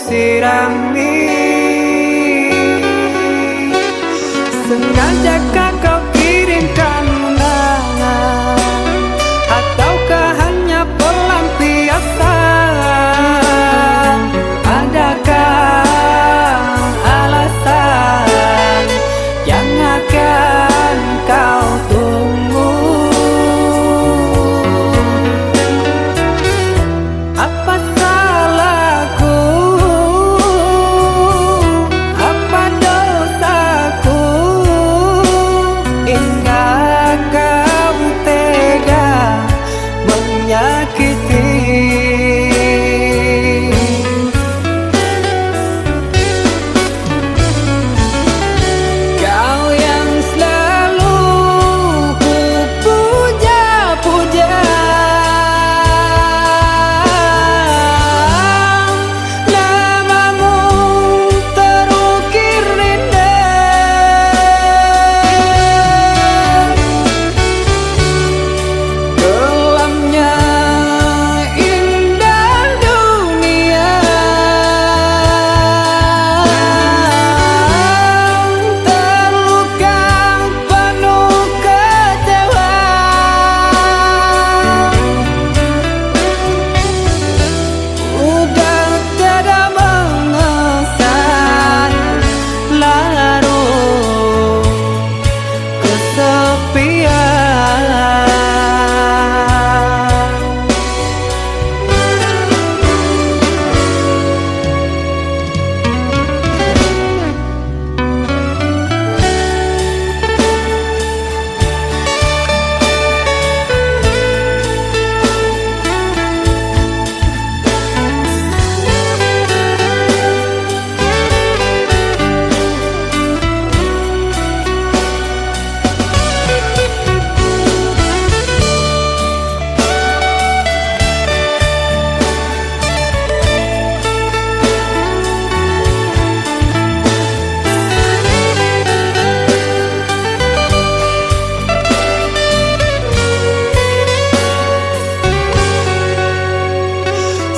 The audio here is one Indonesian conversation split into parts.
sirami. Sengajakah kau kirimkan undangan, ataukah hanya pelampiasan? Adakah alasan yang akan kau tunggu? Apa salahku? Apa dosaku? Hingga kau tega menyakiti. Kau yang selalu ku puja-puja, namamu terukir indah. Kelamnya indah dunia, terluka penuh kecewa. Udah tiada mengesan, larut kesepian.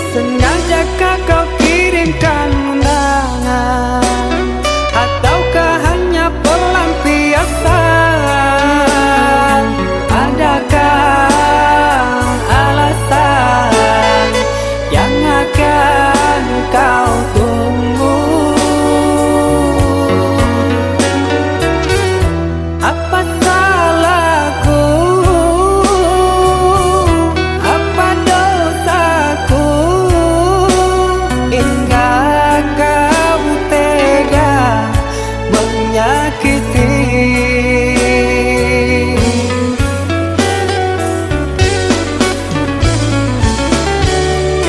Sengajakah kau kirimkan undangan, ataukah hanya pelampiasan? Adakah alasan yang akan kau tunggu? Apa salahku? Apa dosaku? Hingga kau tega menyakiti.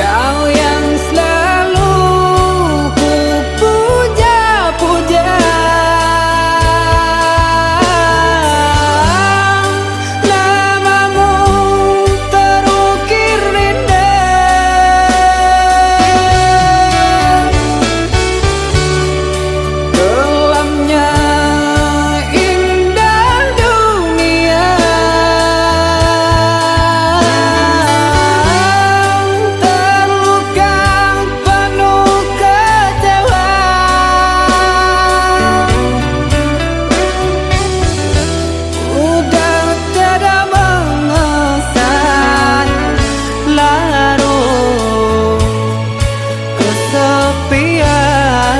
Kau yang selalu ku puja-puja, namamu terukir indah. Kelamnya indah dunia, terluka penuh kecewa. Udah tiada mengesan, larut kesepian.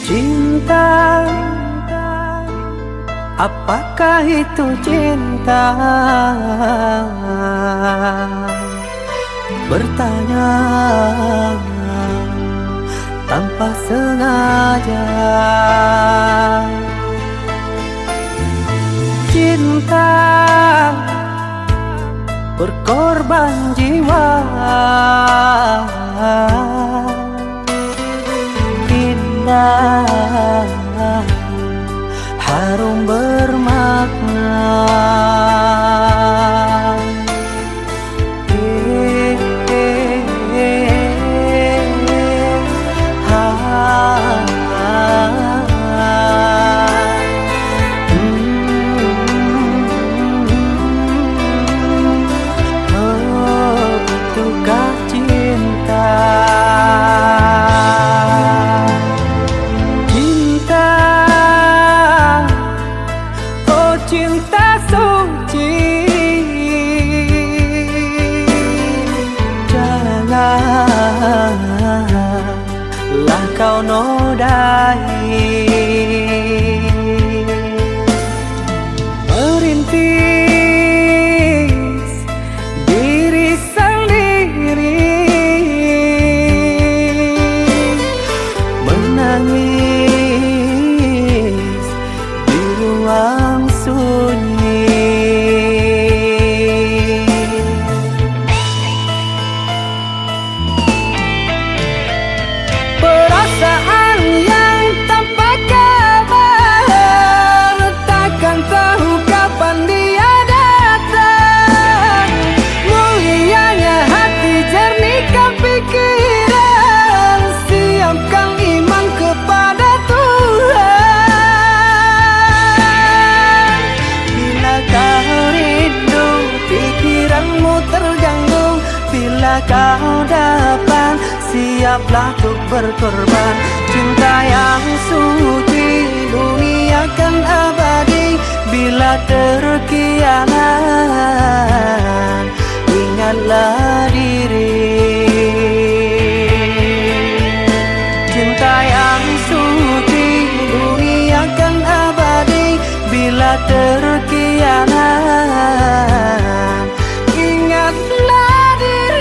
Cinta apakah itu cinta? Bertanya tanpa sengaja. Cinta berkorban jiwa, indah, harum bermakna. Cinta suci, janganlah kau nodai. Merintis diri sendiri, menangis di ruang sunyi. Perasaan yang tanpa kabar, takkan tahu kapan dia datang. Mulianya hati, jernihkan pikiran, siapkan iman kepada Tuhan. Bila kau rindu, pikiranmu terganggu, bila kau dapat, siaplah untuk berkorban. Cinta yang suci, dunia kan abadi. Bila terkianat, ingatlah diri. Cinta yang suci, dunia kan abadi. Bila terkianat, ingatlah diri.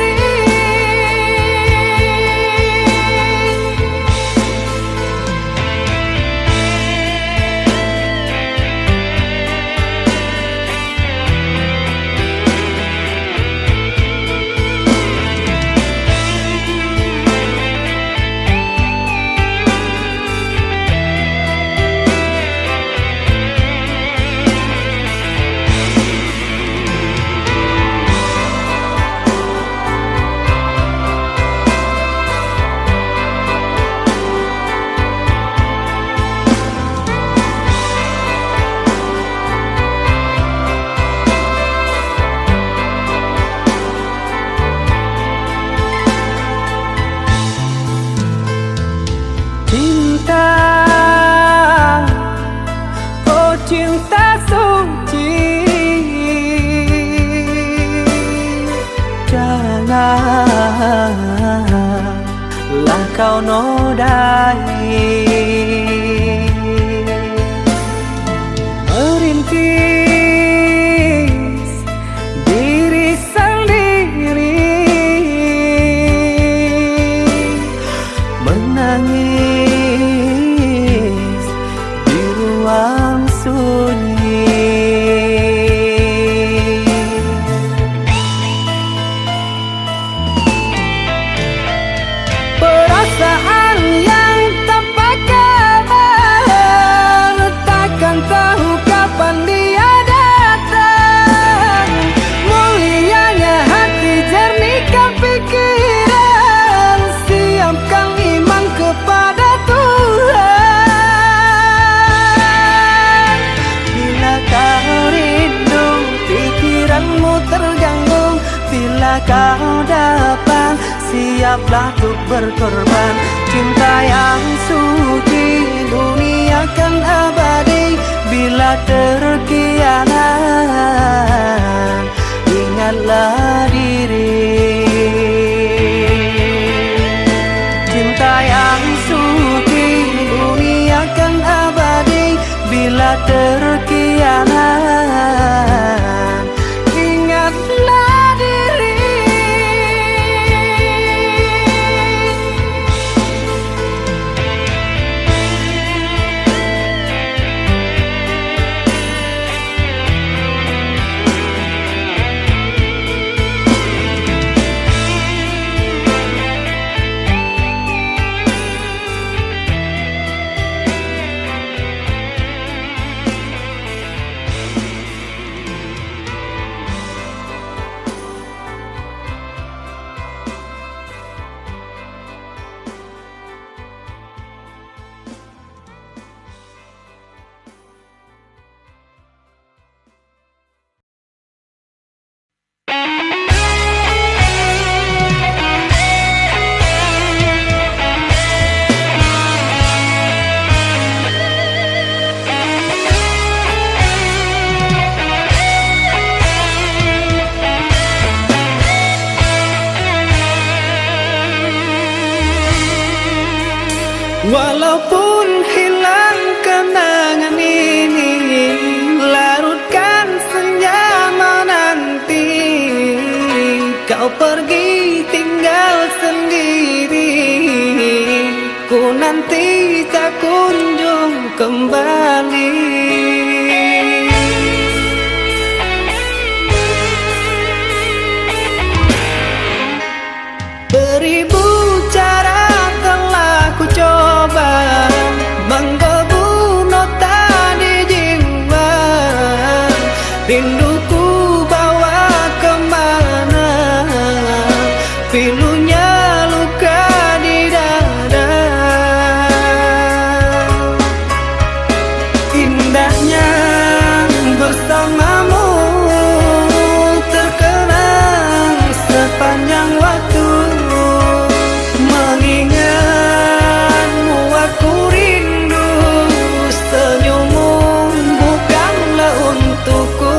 Cinta, oh cinta suci, janganlah kau nodai. Merintis diri sendiri, menangis di ruang sunyi. Perasaan yang tanpa kabar, takkan tahu kapan dia datang. Mulianya hati, jernihkan pikiran, siapkan iman kepada Tuhan. Bila kau rindu, pikiranmu terganggu, bila kau dapat, siaplah untuk berkorban. Cinta yang suci, dunia kan abadi. Bila terkianat, ingatlah diri. Cinta yang suci, dunia kan abadi. Bila terkianat, Walaupun hilang kenangan ini, larutkan senja menanti. Kau pergi tinggal sendiri, ku nanti tak kunjung kembali. Beribu cara telah ku coba menggebu nota di jiwa. Rinduku bawa kemana, pilunya luka di dada. Indahnya bersamamu terkenang sepanjang waktu. Mengingatmu aku rindu, senyummu bukanlah untukku.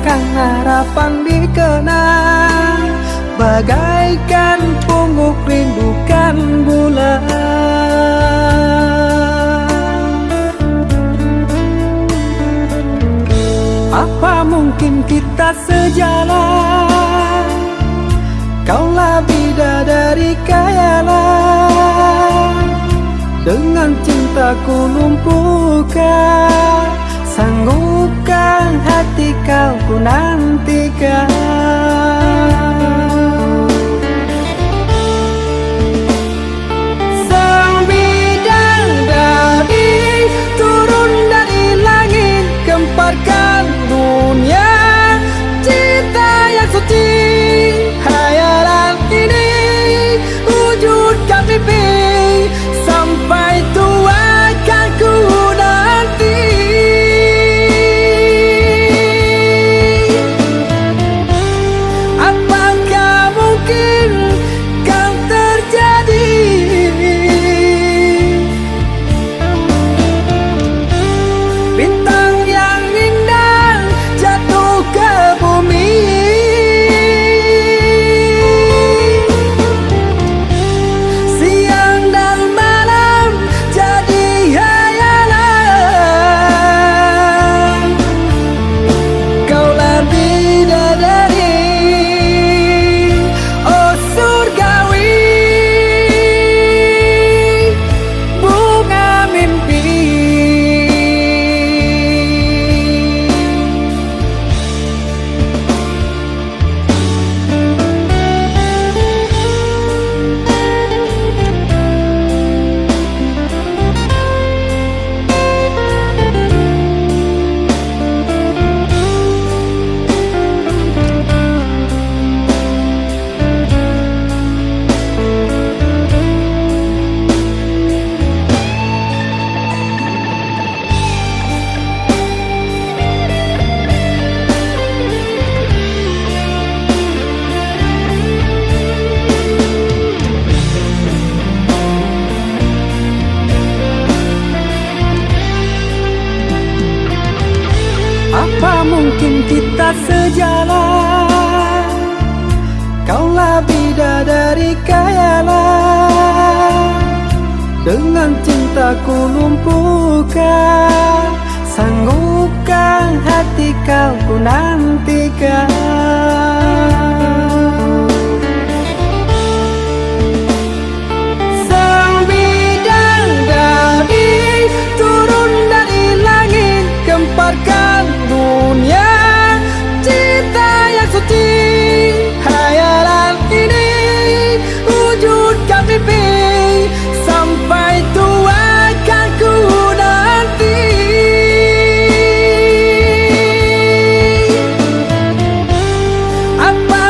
Menyalakan harapan dikenang, bagaikan pungguk rindukan bulan. Apa mungkin kita sejalan? Kaulah bidadari khayalan, dengan cintaku lumpuhkan. Sanggupkan hati kau ku nantikan. Sang bidadari turun dari langit, gemparkan dunia cinta yang suci. Hayalan ini wujudkan mimpi, sampai tua kan ku nanti. Apakah mungkin kan terjadi? Bintang yang indah jatuh ke bumi, siang dan malam jadi hayalan. Kaulah bidadari, oh surgawi, bunga mimpi. Apa mungkin kita sejalan? Kaulah bidadari khayalan, dengan cintaku lumpuhkan. Sanggupkan hati kau ku nantikan. Sang bidadari turun dari langit, gemparkan dunia cinta yang suci. Hayalan ini wujudkan mimpi, sampai tua kan ku nanti. Apa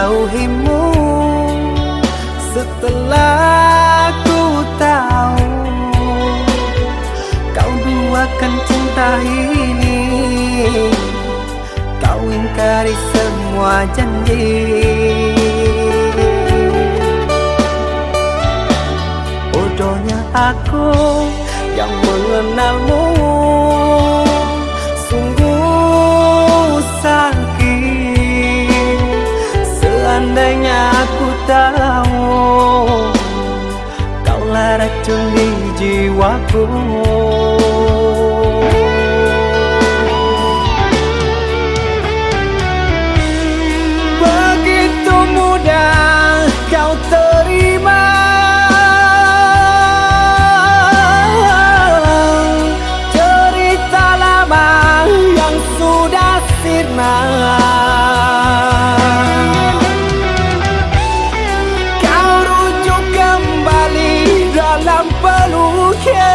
menjauhimu setelah ku tahu kau duakan cinta ini. Kau ingkari semua janji. Bodohnya aku yang mengenalmu, sungguh sakit. Seandainya aku tahu kaulah racun di jiwaku. Begitu mudah kau terima cerita lama yang sudah sirna. Kau rujuk kembali dalam peluknya.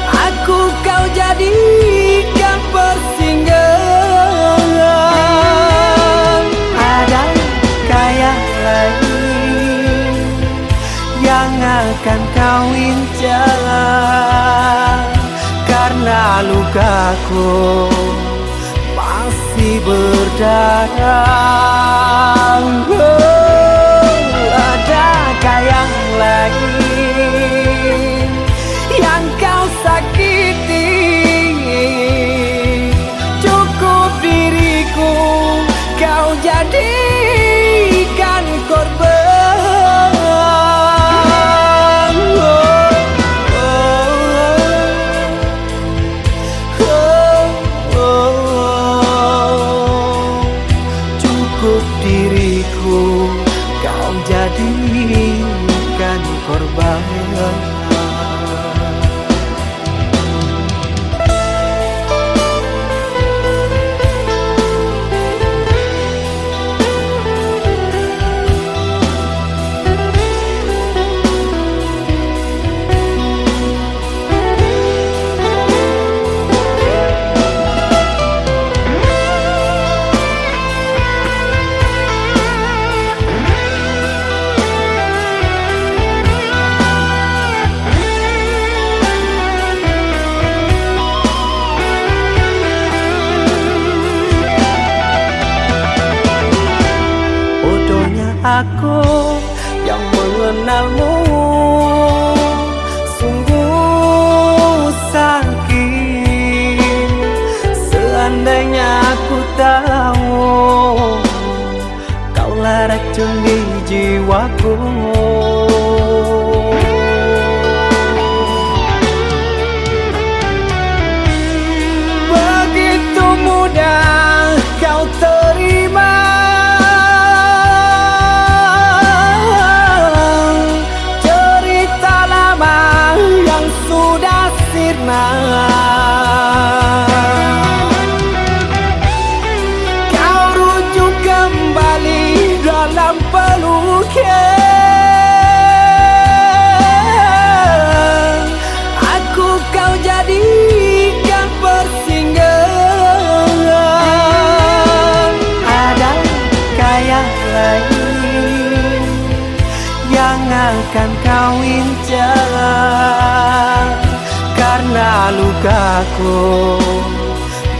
Aku kau jadikan persinggahan. Adakah yang lain yang akan kau incar? Karena lukaku masih berdarah. Adakah yang lain yang kau sakiti? Cukup diriku kau jadikan korban. Cukup diriku kau jadikan korban. Aku yang mengenalmu, sungguh sakit. Seandainya aku tahu kaulah racun di jiwaku. Begitu mudah kau terima kau rujuk kembali dalam peluknya. Aku kau jadikan persinggahan. Adakah yang lain yang akan kau incar? Karena lukaku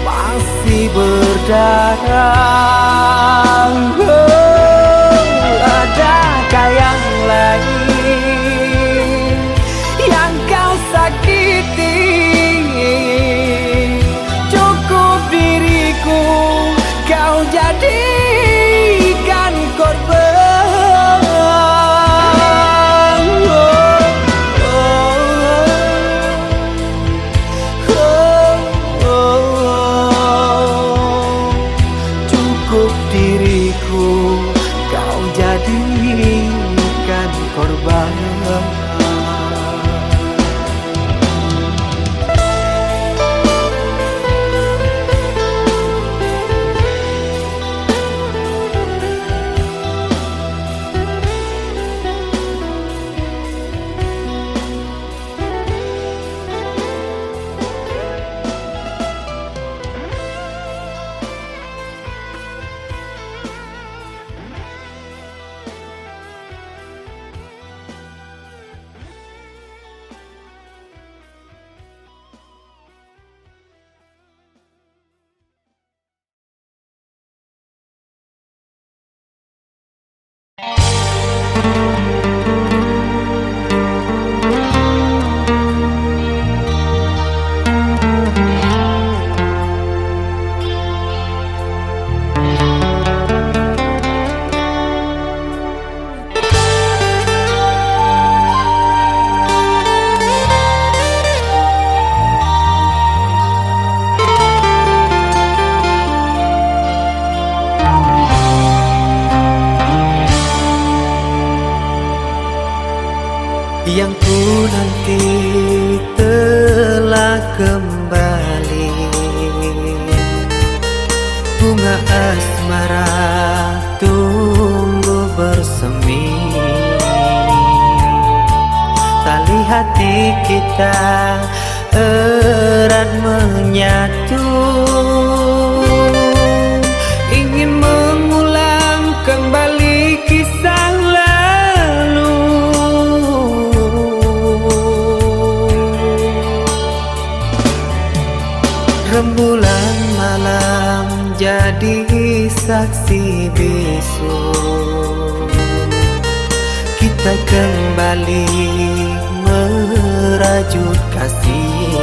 masih berdarah. Adakah yang lain yang kau sakiti? Cukup diriku kau jadikan korban. Diriku kau jadikan korban. nanti telah kembali, bunga asmara tumbuh bersemi, tali hati kita erat menyatu, ingin mengulang kembali kisah lalu. Rembulan malam jadi saksi bisu, kita kembali merajut kasih,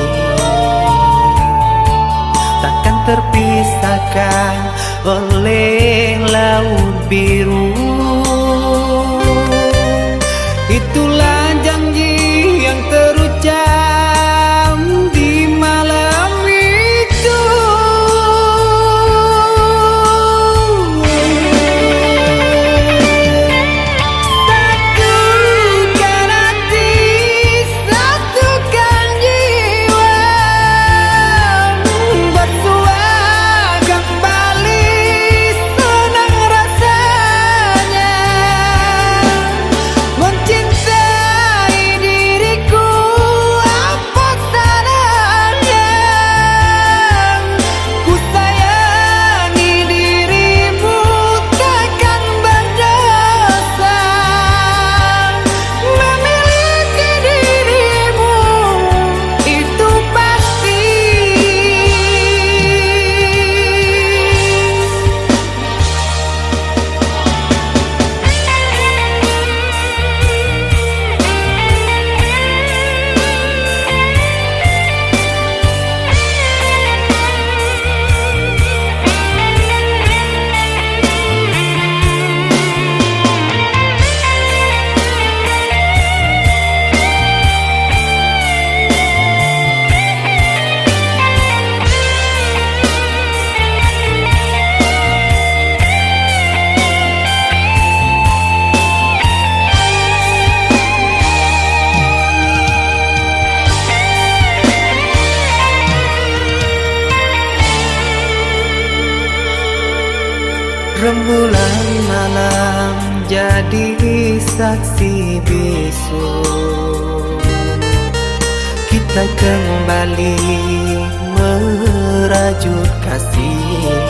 takkan terpisahkan oleh laut biru. Itulah janji yang terucap di malam itu. Satukan hati, satukan jiwa, bersua kembali, senang rasanya mencintai diriku. Apa salahnya ku sayangi dirimu, takkan berdosa memiliki dirimu, itu pasti. Rembulan malam jadi saksi bisu, kita kembali merajut kasih,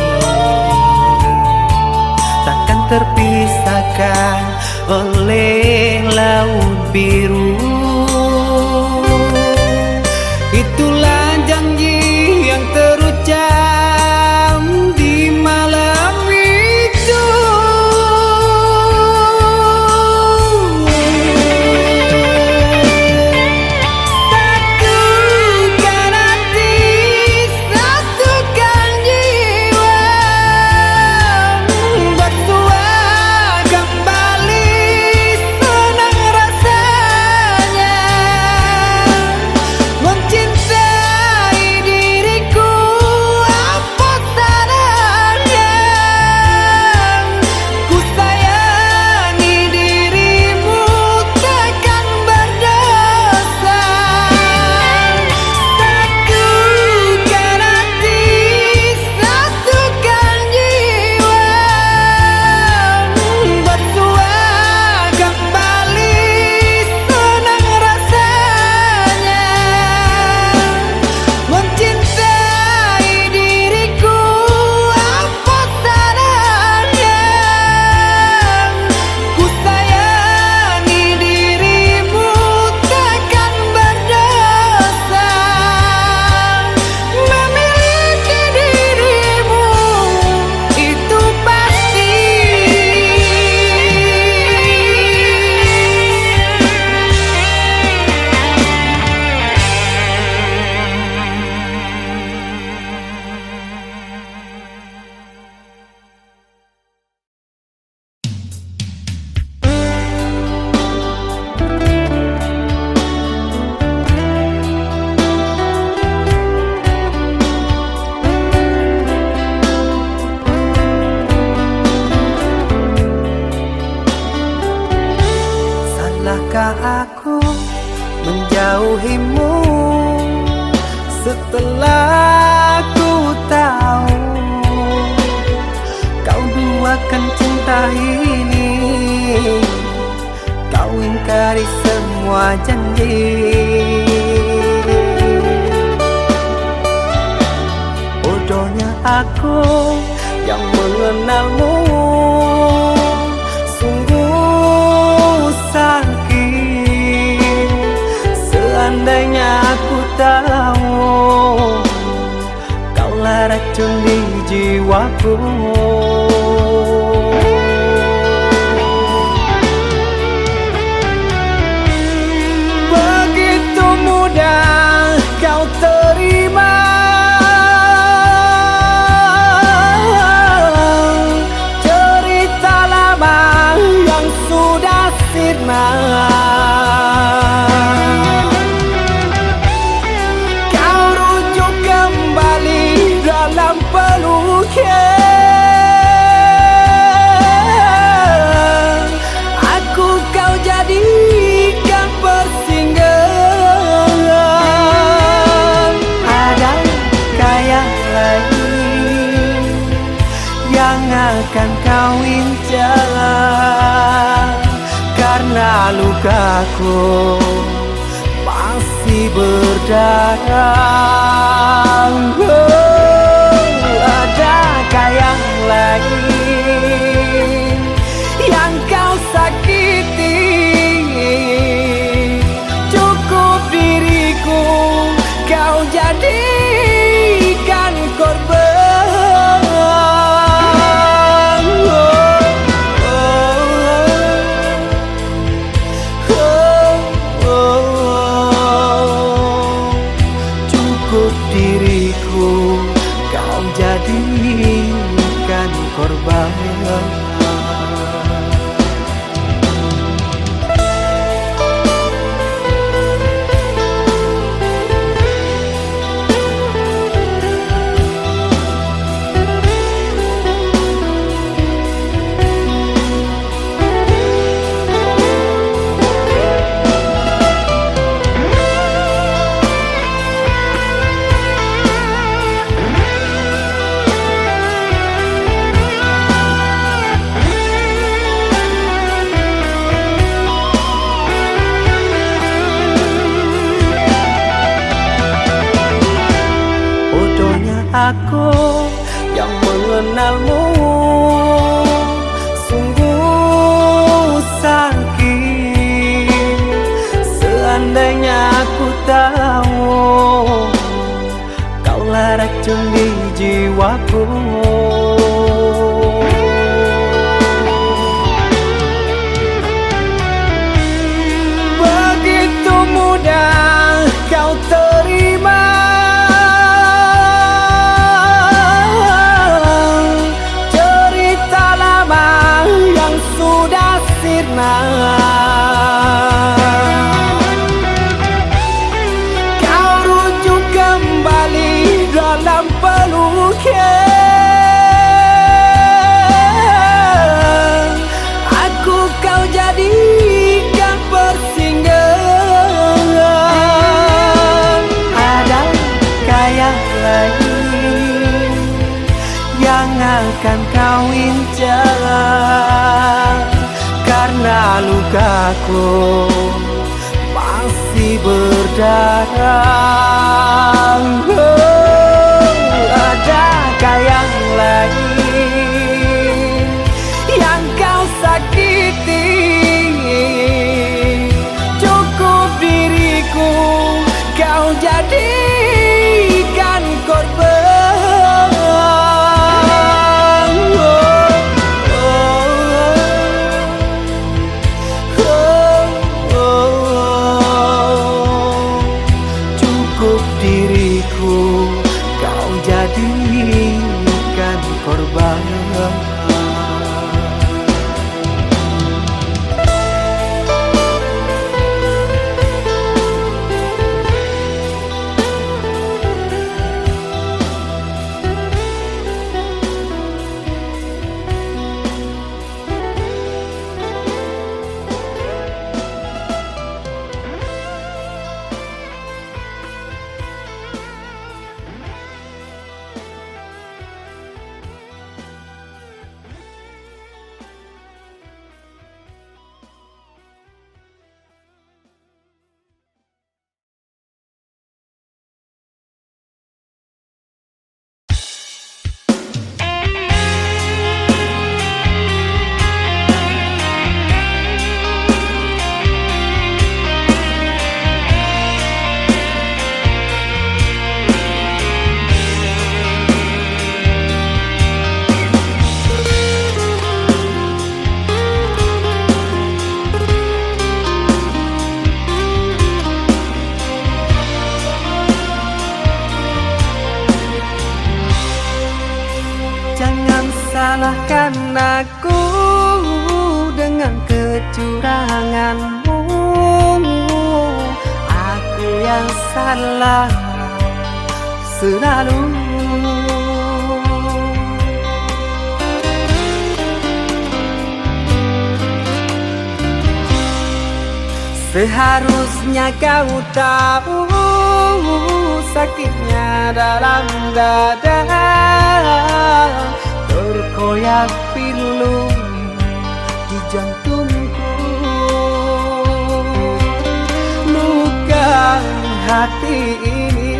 takkan terpisahkan oleh laut biru. Itulah janji yang terucap di malam itu. Satukan hati, satukan jiwa, bersua kembali, senang rasanya setelah ku tahu kau duakan cinta ini, kau ingkari semua janji. Bodohnya aku yang mengenalmu, sungguh sakit. Seandainya aku tahu kaulah racun di jiwaku. Begitu mudah kau terima cerita lama yang sudah sirna. Kau rujuk kembali dalam peluknya. Aku kau jadikan persinggahan. Adakah yang lain yang akan kau incar? Karena lukaku masih berdarah. Adakah yang lain yang kau sakiti? Cukup diriku kau jadikan korban. Cukup diriku kau jadikan korban. Aku yang mengenalmu, sungguh sakit. Seandainya aku tahu kaulah racun di jiwaku. Begitu mudah kau terima sudah sirna. Kau rujuk kembali dalam peluknya. Aku kau jadikan persinggahan. Adakah yang lain yang akan kau incar? Karena lukaku masih berdarah. Adakah yang lain yang kau sakiti? Cukup diriku kau jadikan korban. Cukup diriku kau jadikan korban. salahkan aku dengan kecuranganmu. Aku yang salah selalu. Seharusnya kau tahu sakitnya dalam dada, berkoyak pilu di jantungku. Luka hati ini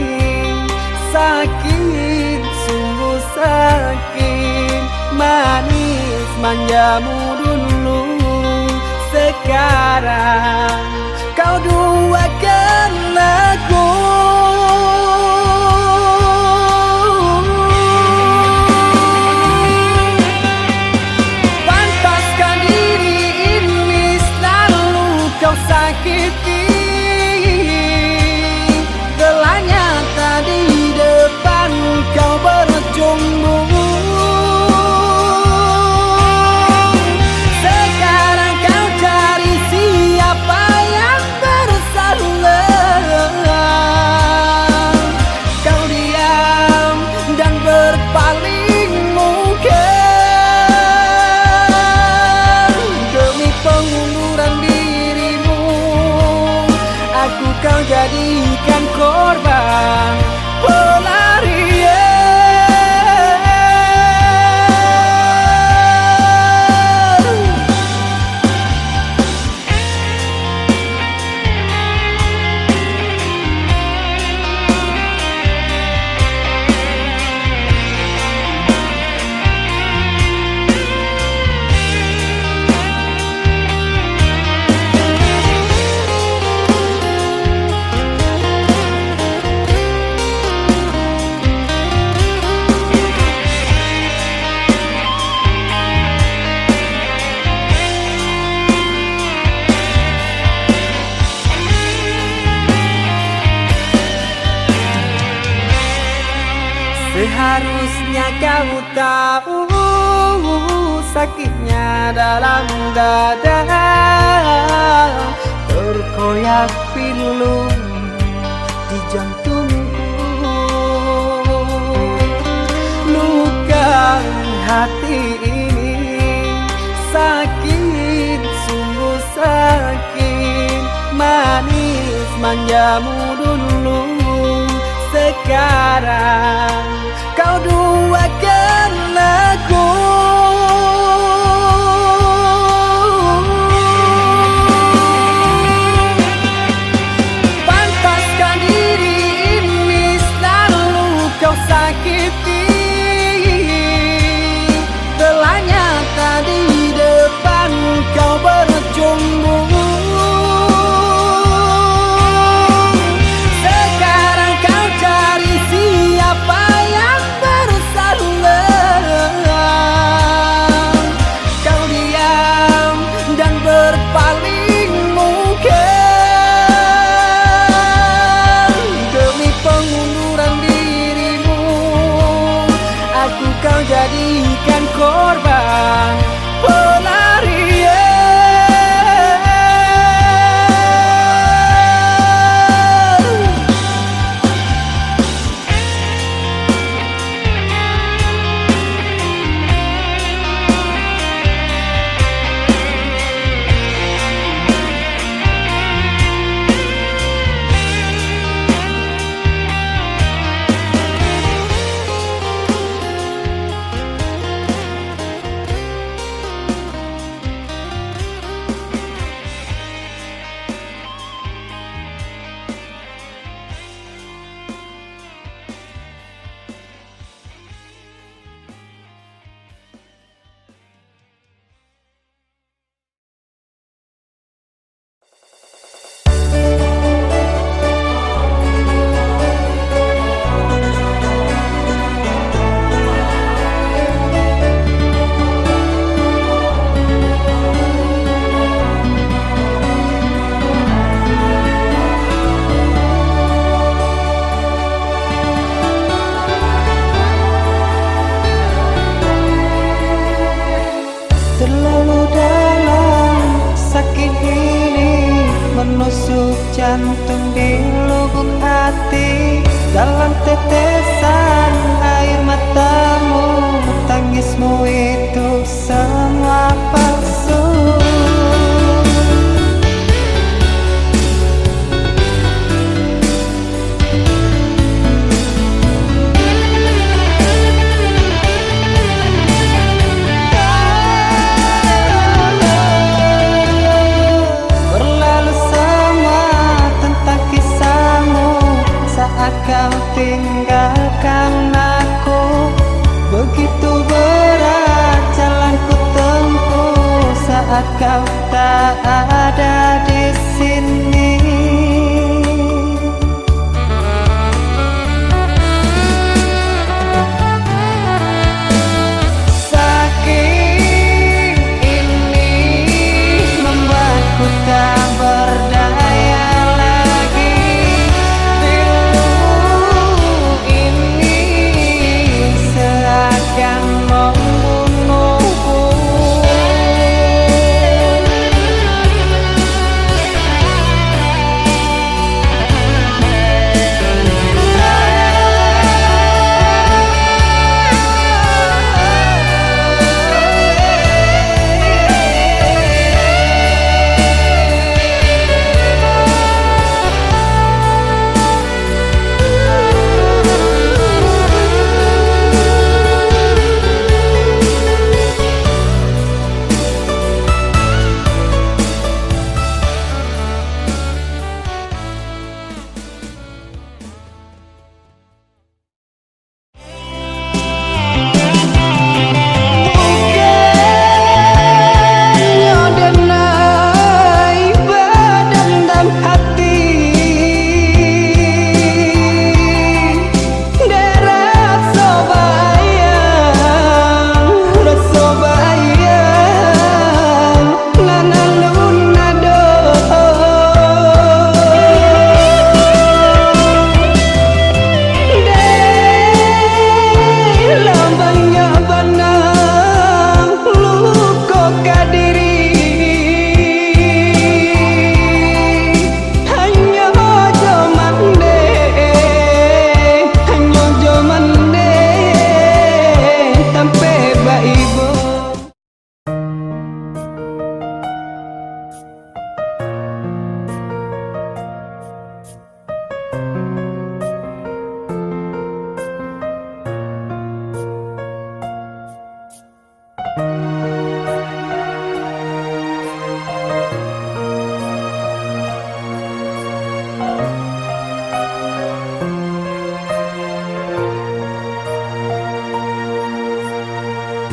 sakit, sungguh sakit. Manis manjamu dulu, sekarang kau duakan aku. Pantaskah diri ini selalu kau sakiti? Gelanya tadi depan kau berjumbu. Sekarang kau cari siapa yang bersalah. Kau diam dan berpaling muka demi pengunduran dirimu. Aku kau jadikan korban pelarian. Seharusnya kau tahu sakitnya dalam dada, berkoyak pilu di jantungku. Luka hati ini sakit, sungguh sakit. Manis manjamu dulu, sekarang kau duakan aku. Pantaskah diri ini selalu kau sakiti? Gelanya tadi depan kau berjumbu. Sekarang kau cari siapa yang bersalah. jantung di lubuk hati, dalam tetesan air matamu, tangismu itu semua palsu. Kau tinggalkan aku, begitu berat jalan ku tempuh saat kau tak ada di sini. Sakit ini membuatku tak berdaya.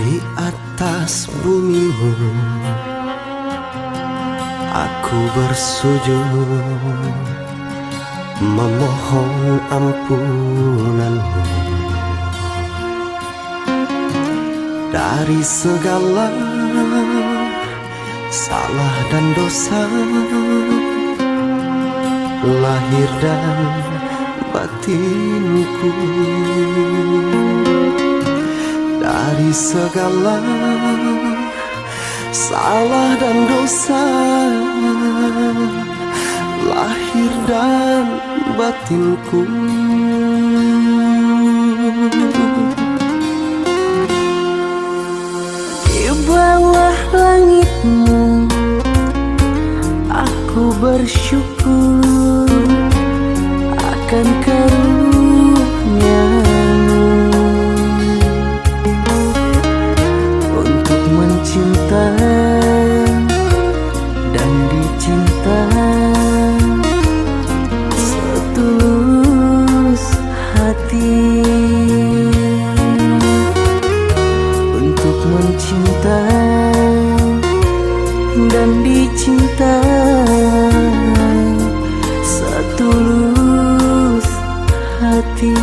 Di atas bumimu aku bersujud memohon ampunanmu dari segala salah dan dosa, lahir dan batinku. Dari segala salah dan dosa, lahir dan batinku. Di bawah langitmu aku bersyukur akan karunia-Mu untuk mencinta dan dicinta setulus hati, untuk mencinta dan dicinta setulus hati.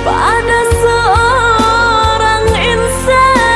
Pada seorang insan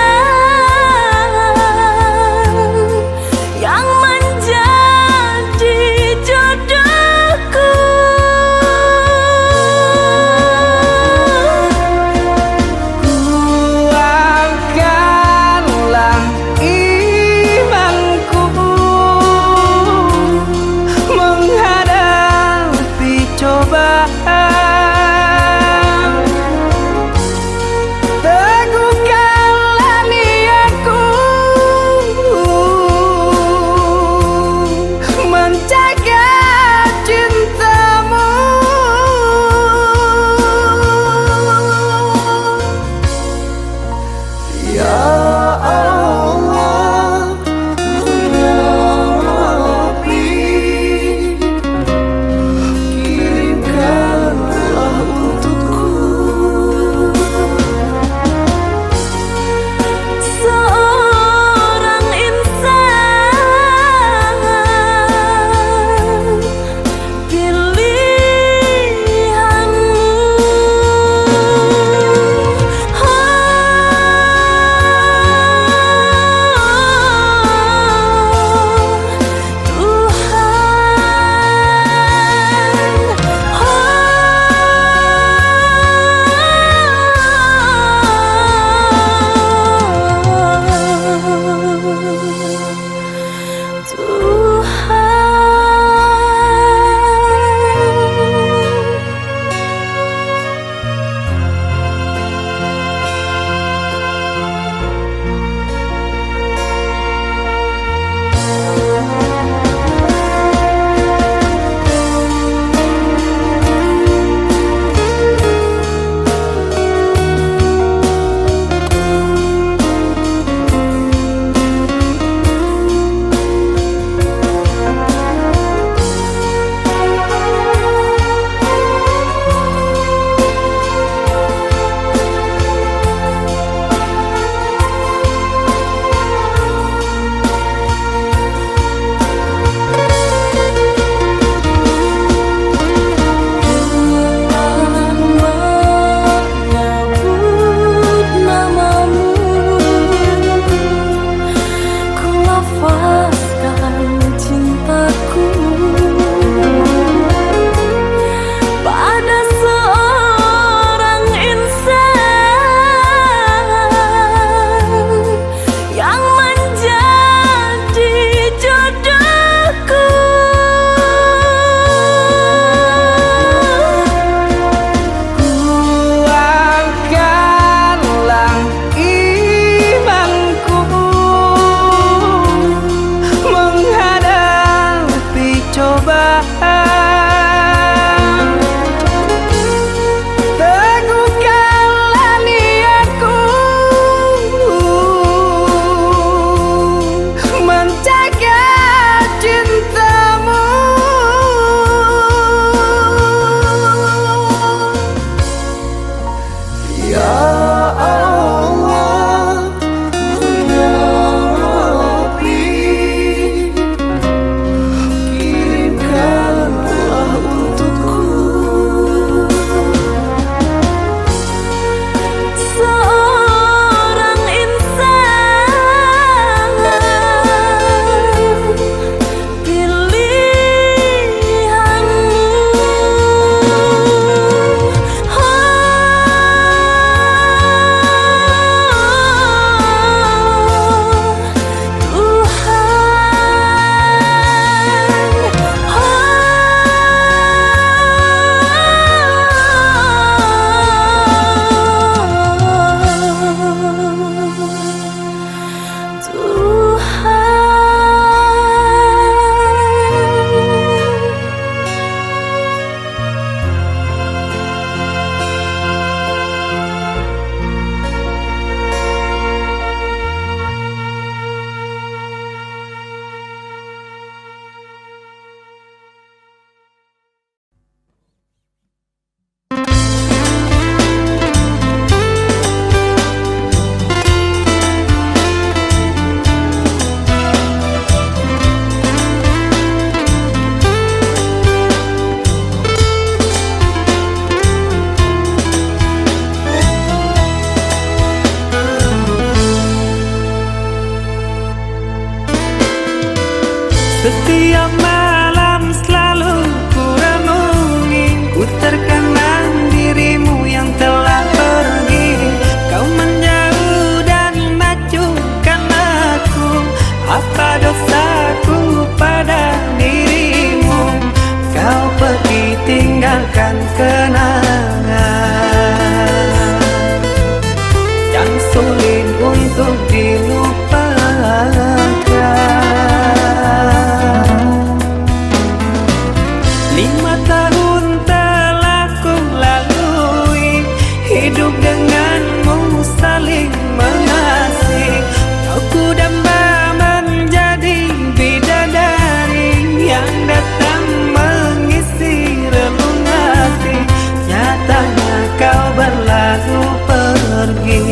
hidup denganmu saling mengasihi. Kau kudamba menjadi bidadari yang datang mengisi relung hati. Nyatanya kau berlalu pergi,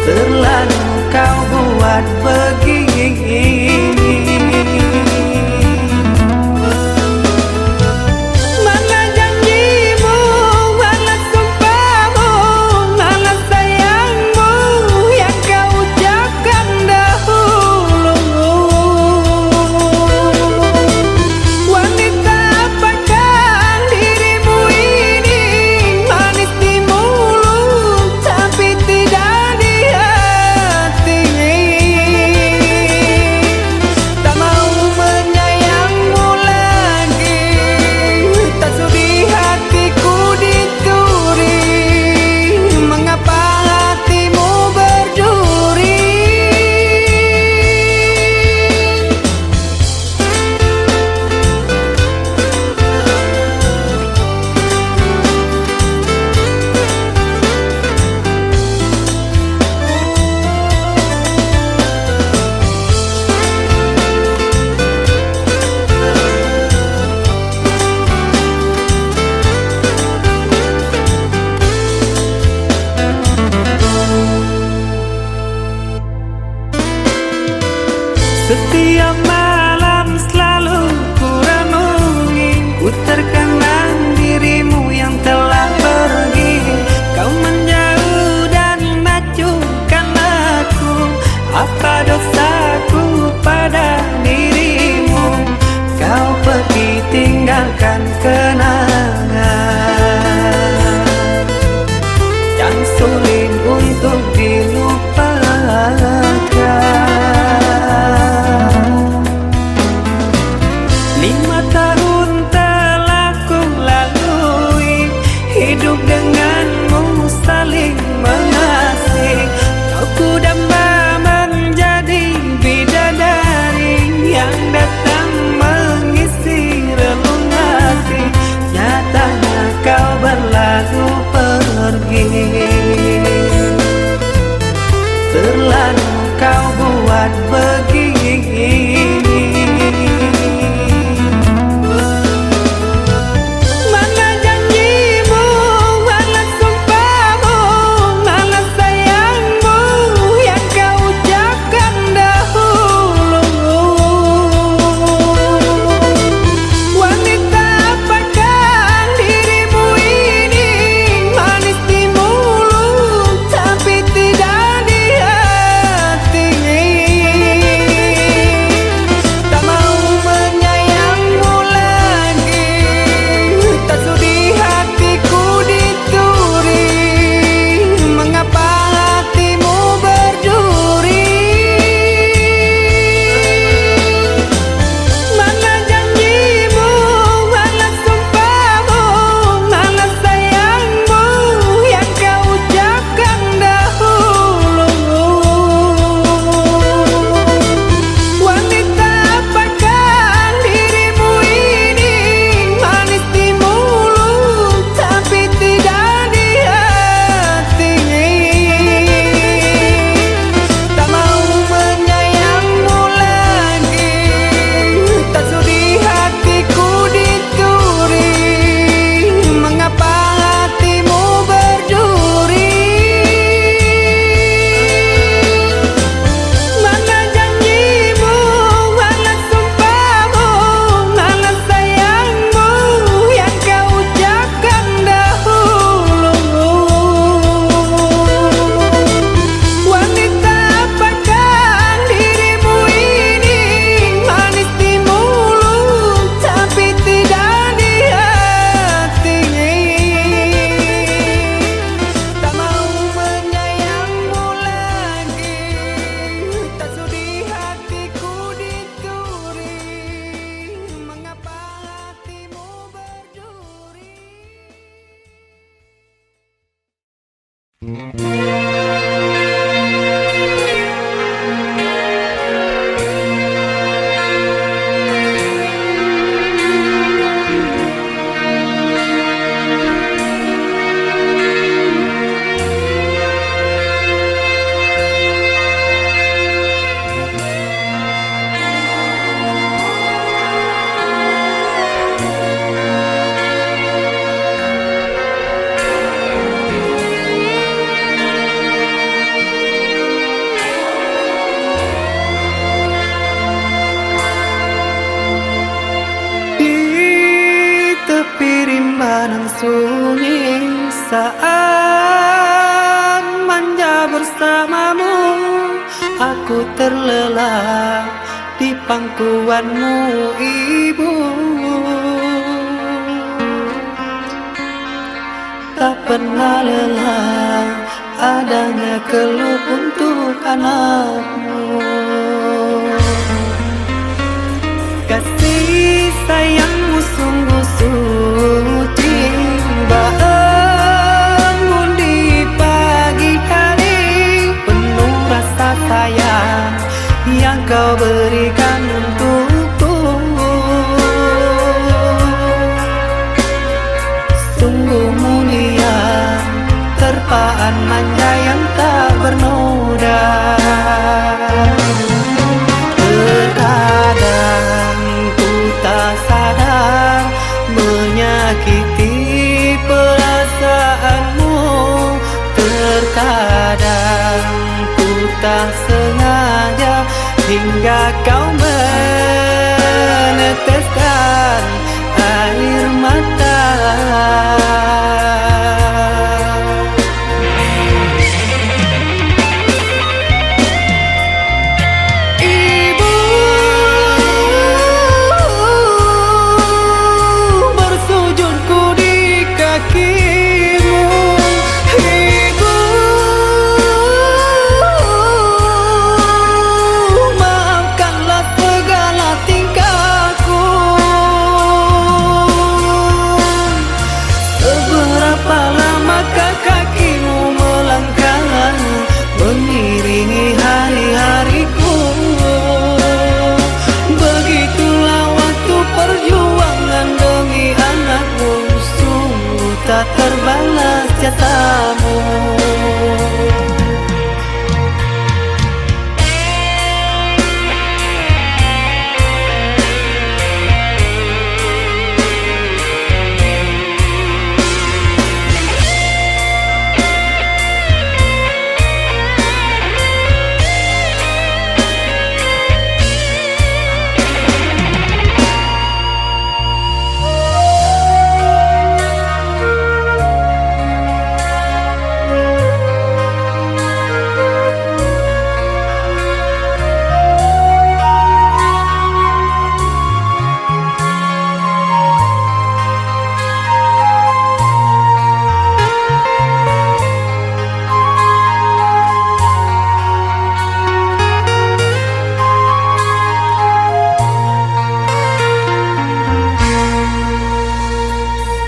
terlalu kau buat begini. Mana janjimu, mana sumpahmu, mana sayangmu yang kau ucapkan dahulu. Wanita apakah dirimu ini, manis di mulut tapi tidak di hati. memandang sunyi saat manja bersamamu. Aku terlelap di pangkuanmu, ibu. Tak pernah lelah adanya keluh untuk anakmu. Kasih sayangmu sungguh suci, bangun di pagi hari, penuh rasa sayang yang kau berikan untukku. Sungguh mulia terpaan manja yang tak bernoda. Terkadang ku tak sadar menyakiti perasaanmu. Terkadang ku tak sengaja hingga kau meneteskan air mata. Tak terbalas jasamu.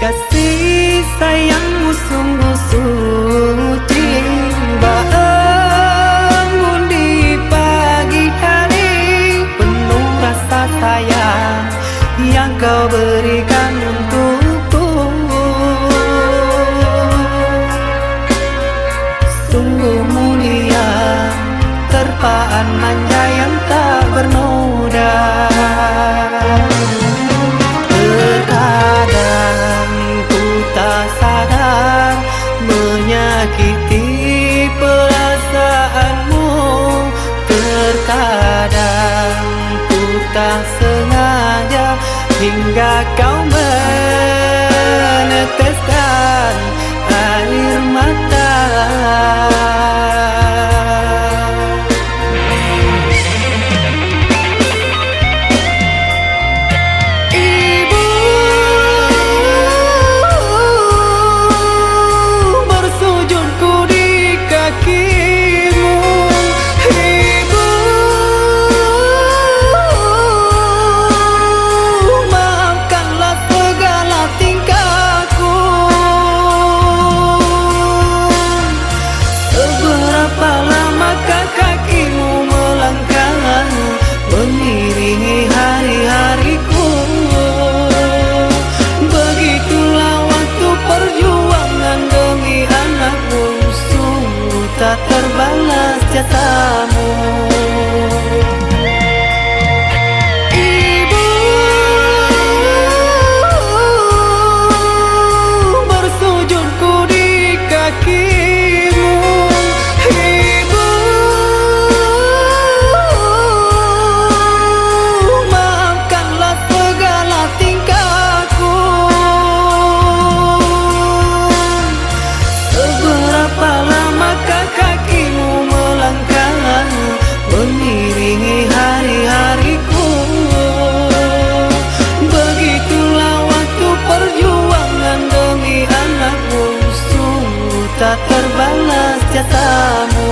Kasih sayangmu sungguh suci, bangun di pagi hari, penuh rasa sayang yang kau berikan untukku. Sungguh mulia terpaan manja yang tak bernoda. Terkadang tak sadar menyakiti perasaanmu. Terkadang ku tak sengaja hingga kau meneteskan air mata. Tak terbalas jasamu. Ibu bersujudku di kakimu. Ibu maafkanlah segala tingkahku. tak terbalas jasamu.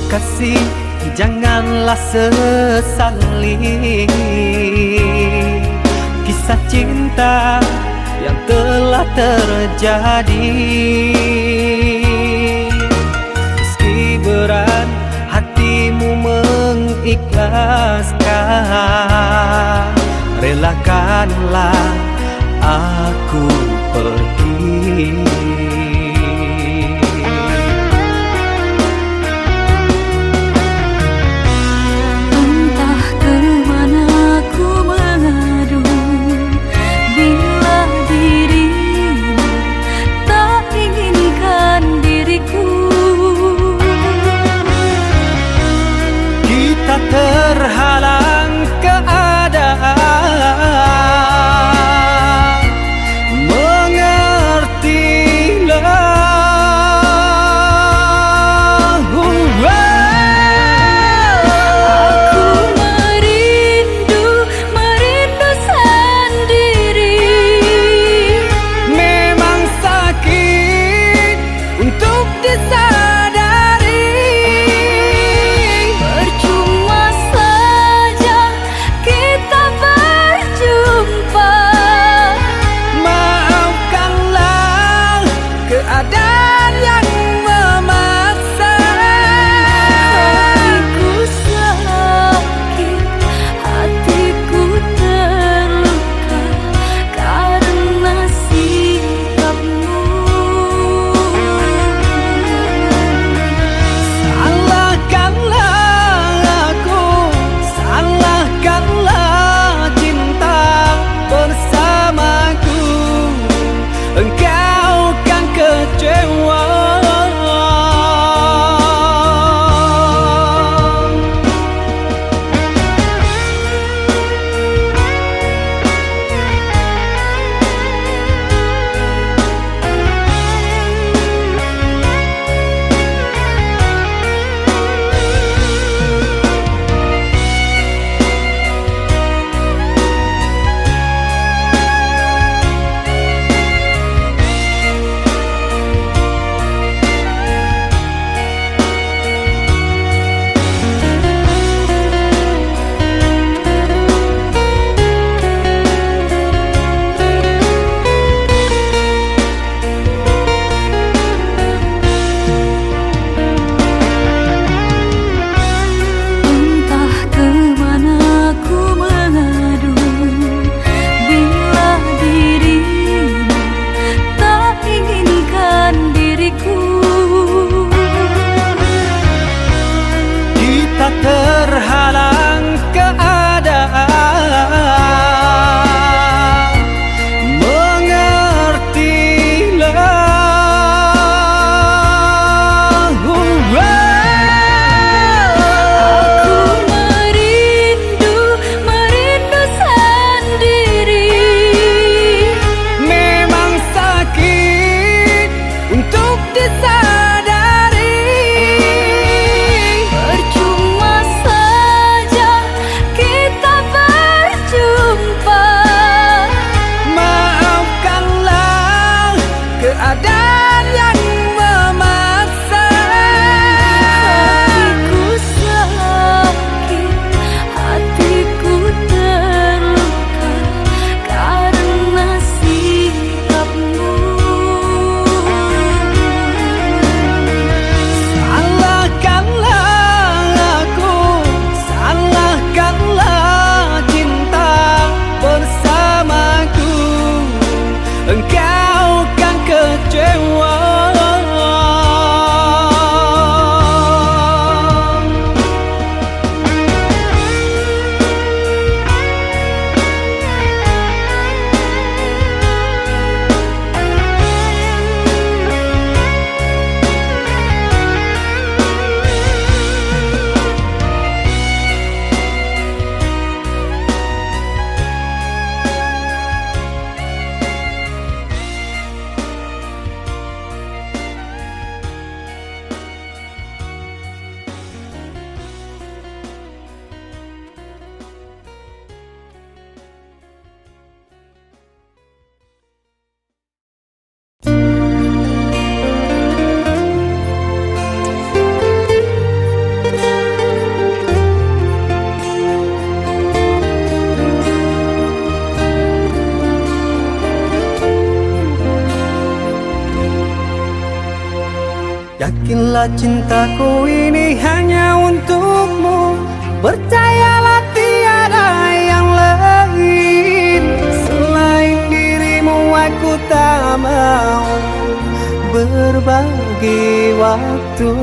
Kasih, janganlah sesali kisah cinta yang telah terjadi. Meski berat hatimu mengikhlaskan, relakanlah aku pergi. Terhalang keadaan, mengertilah tak terhalang keadaan. Mengertilah. Aku merindu sendiri. Memang sakit untuk disadari. Percuma saja kita berjumpa. Maafkanlah keadaan yang memaksa. Hatiku sakit, hatiku terluka karena sikapmu. Salahkanlah aku, salahkanlah cinta bersamaku. Engkau kan kecewa. Yakinlah cintaku ini hanya untukmu. Percayalah tiada yang lain. Selain dirimu aku tak mau berbagi waktu.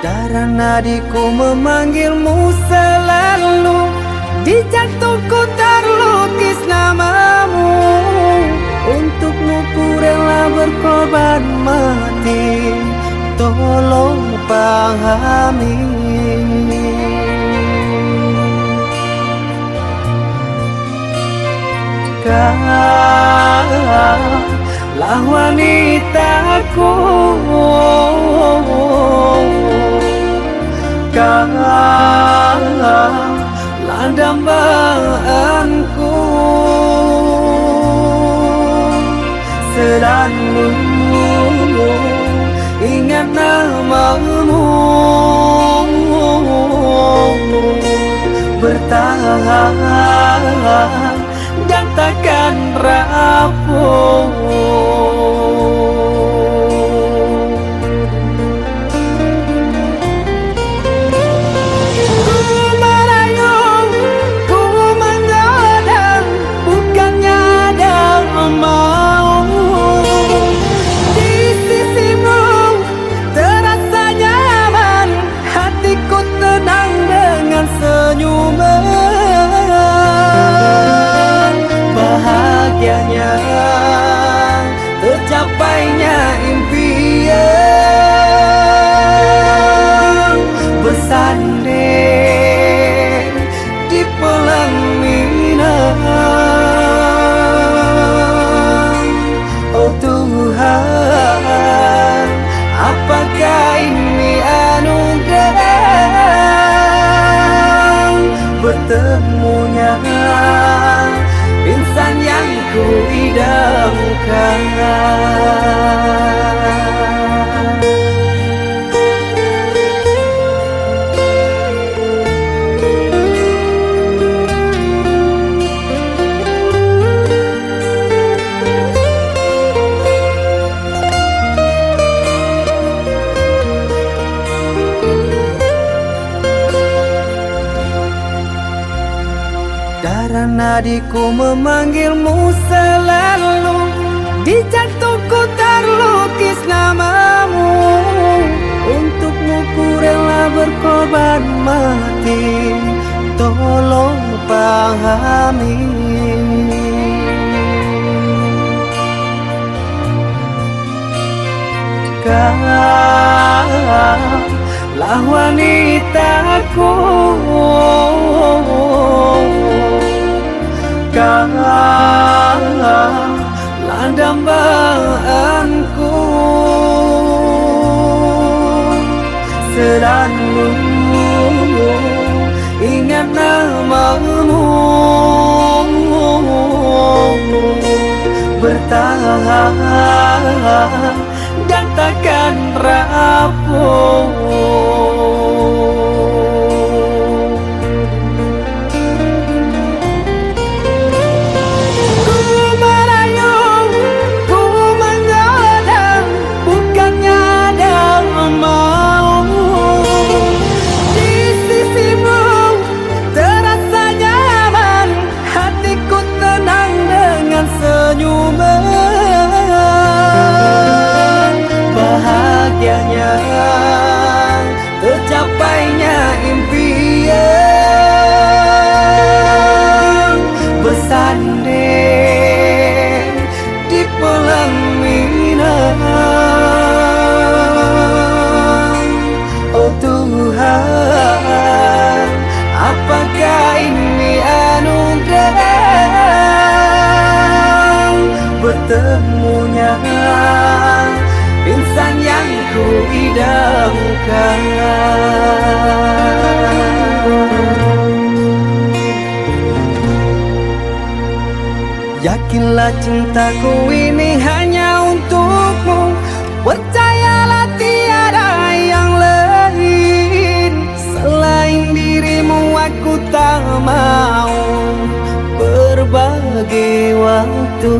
Darah nadiku memanggilmu selalu. Di jantungku terlukis namamu. Untukmu ku rela berkorban mati. Tolong pahami. Kaulah wanitaku. Kaulah dambaanku. Selalu ingat namamu. Bertahan dan takkan rapuh. Bahagianya hatiku memanggilmu selalu. Di jantungku terlukis namamu. Untukmu ku rela berkorban mati. Tolong pahami. Kaulah wanitaku, kaulah dambaanku. Selalu ingat namamu, bertahan dan takkan rapuh. Ku merayu, ku menggoda, bukannya ada mau. Di sisimu terasa nyaman, hatiku tenang dengan senyuman. Bahagianya tercapainya impian, bersanding di pelaminan. Oh Tuhan, apakah ini anugerah bertemunya insan yang ku idamkan. Yakinlah cintaku ini hanya untukmu. Percayalah tiada yang lain. Selain dirimu aku tak mau berbagi waktu.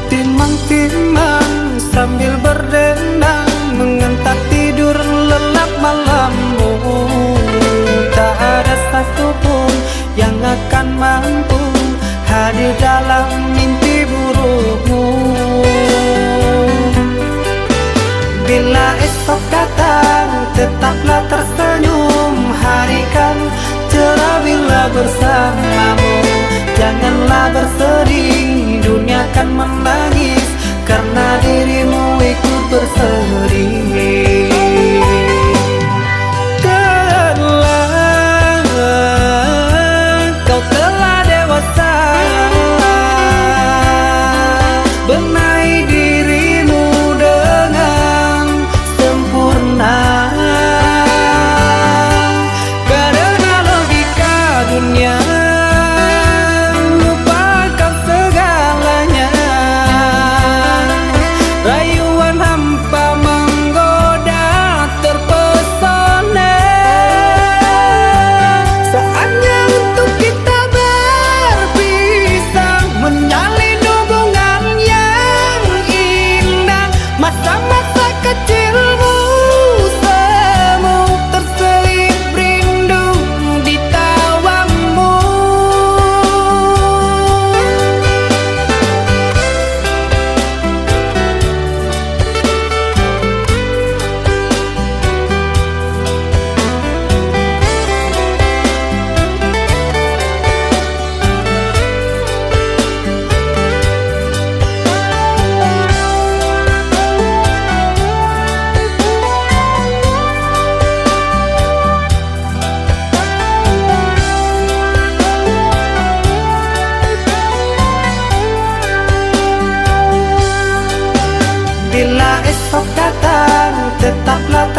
Timang-timang sambil berdendang, mengentak tidur lelap malammu. Tak ada satupun yang akan mampu hadir dalam mimpi burukmu. Bila esok datang tetaplah tersenyum, hari kan cerah bila bersamamu. Janganlah bersedih, dunia kan menangis karena dirimu ikut bersedih. Kau telah dewasa, benahi dirimu dengan sempurna. Karena logika dunia rayuan hampa menggoda.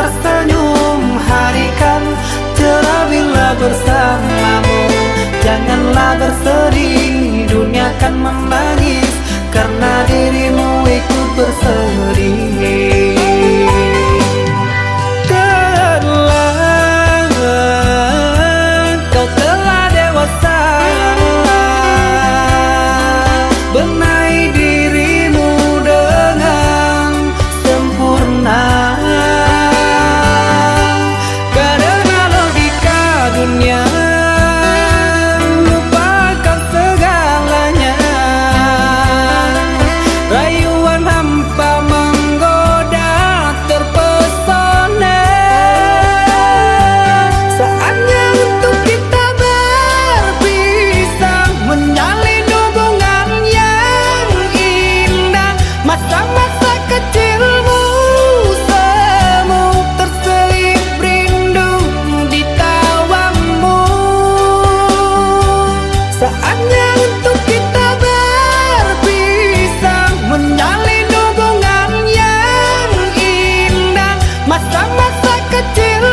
tersenyum. Hari kan cerah bila bersamamu. Janganlah bersedih, dunia kan menangis karena dirimu ikut bersedih. Kau telah dewasa, benahi dirimu dengan sempurna. Karena logika dunia lupakan segalanya. Rayuan hampa menggoda terpesona. Saatnya untuk kita berpisah, menjalin hubungan yang indah. Masa-masa kecilmu semu terselip rindu di tawamu. Saatnya untuk kita berpisah, menjalin hubungan yang indah. Masa-masa kecil